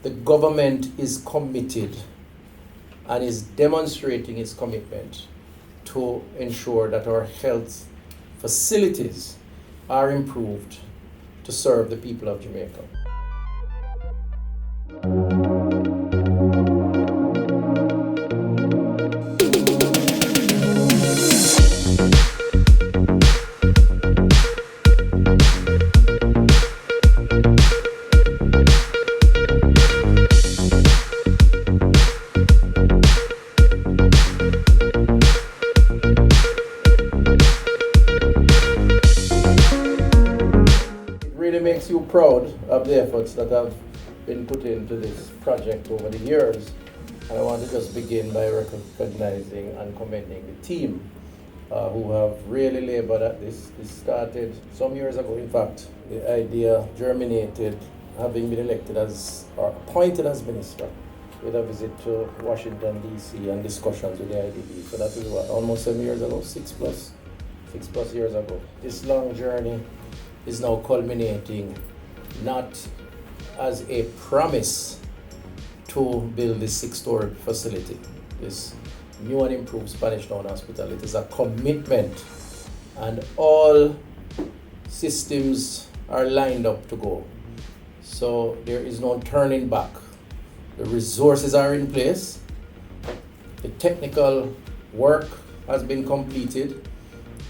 The government is committed and is demonstrating its commitment to ensure that our health facilities are improved to serve the people of Jamaica. Makes you proud of the efforts that have been put into this project over the years. And I want to just begin by recognizing and commending the team who have really labored at this. This started some years ago. In fact, the idea germinated having been elected as or appointed as minister with a visit to Washington, D.C. and discussions with the IDB. So that was what, almost 7 years ago, six plus years ago. This long journey is now culminating not as a promise to build this six-storey facility, this new and improved Spanish Town Hospital. It is a commitment, and all systems are lined up to go. So there is no turning back. The resources are in place. The technical work has been completed,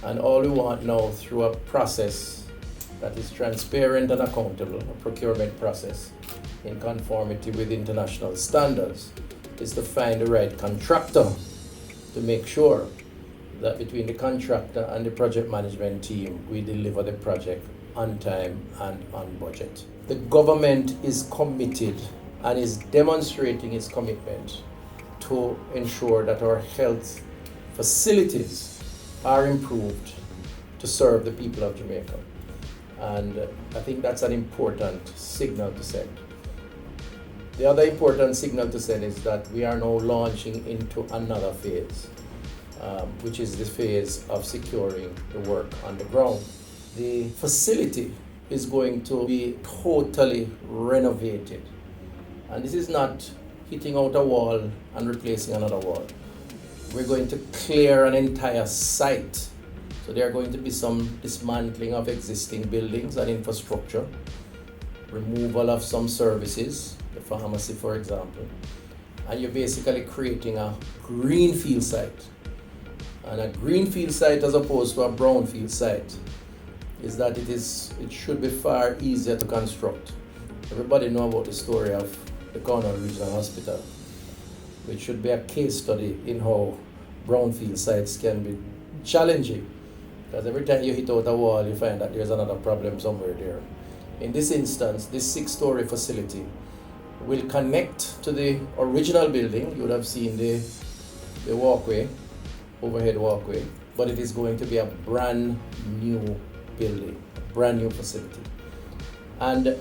and all we want now through a process that is transparent and accountable, a procurement process in conformity with international standards, is to find the right contractor to make sure that between the contractor and the project management team, we deliver the project on time and on budget. The government is committed and is demonstrating its commitment to ensure that our health facilities are improved to serve the people of Jamaica. And I think that's an important signal to send. The other important signal to send is that we are now launching into another phase, which is the phase of securing the work on the ground. The facility is going to be totally renovated. And this is not hitting out a wall and replacing another wall. We're going to clear an entire site. So there are going to be some dismantling of existing buildings and infrastructure, removal of some services, the pharmacy for example, and you're basically creating a greenfield site. And a greenfield site as opposed to a brownfield site is that it should be far easier to construct. Everybody know about the story of the Gleaner Regional Hospital, which should be a case study in how brownfield sites can be challenging. Because every time you hit out a wall, you find that there's another problem somewhere there. In this instance, this six-storey facility will connect to the original building. You would have seen the walkway, overhead walkway, but it is going to be a brand new building, a brand new facility. And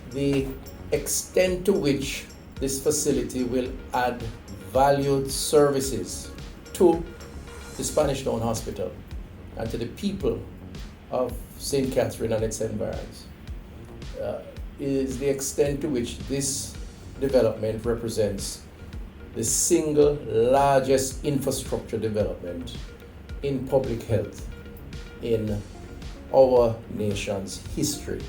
the extent to which this facility will add valued services to the Spanish Town Hospital and to the people of St. Catherine and its environs is the extent to which this development represents the single largest infrastructure development in public health in our nation's history.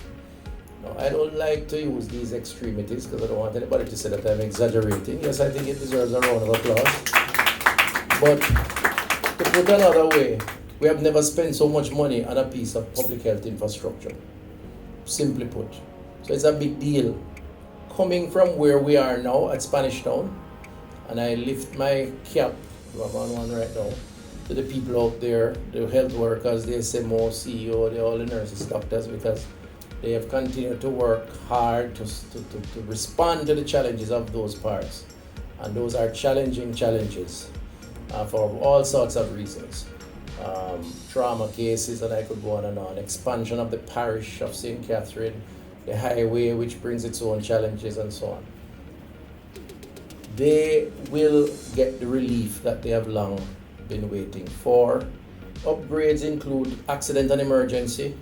Now, I don't like to use these extremities because I don't want anybody to say that I'm exaggerating. Yes, I think it deserves a round of applause. But to put another way, we have never spent so much money on a piece of public health infrastructure, simply put. So it's a big deal. Coming from where we are now at Spanish Town, and I lift my cap, I'm on one right now, to the people out there, the health workers, the SMO, CEO, all the nurses, doctors, because they have continued to work hard to respond to the challenges of those parts. And those are challenging challenges for all sorts of reasons. Trauma cases, and I could go on and on. Expansion of the parish of St. Catherine, the highway, which brings its own challenges, and so on. They will get the relief that they have long been waiting for. Upgrades include accident and emergency,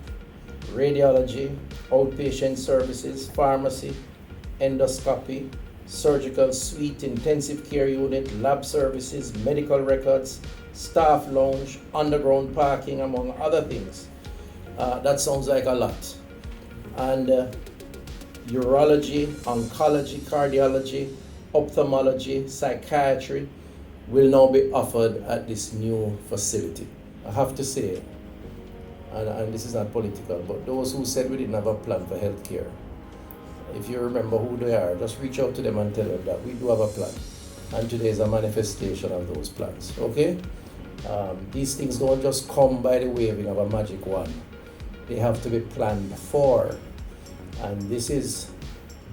radiology, outpatient services, pharmacy, endoscopy, surgical suite, intensive care unit, lab services, medical records, staff lounge, underground parking, among other things. That sounds like a lot. And urology, oncology, cardiology, ophthalmology, psychiatry will now be offered at this new facility. I have to say, and this is not political, but those who said we didn't have a plan for healthcare, if you remember who they are, just reach out to them and tell them that we do have a plan. And today is a manifestation of those plans, okay? These things don't just come by the waving of a magic wand. They have to be planned for. And this is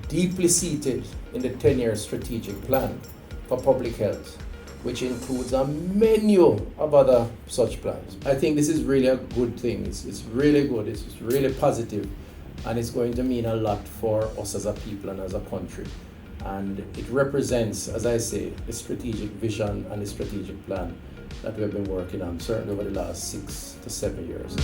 deeply seated in the 10-year strategic plan for public health, which includes a menu of other such plans. I think this is really a good thing. It's really good, it's really positive, and it's going to mean a lot for us as a people and as a country. And it represents, as I say, the strategic vision and the strategic plan that we've been working on, certainly over the last 6 to 7 years.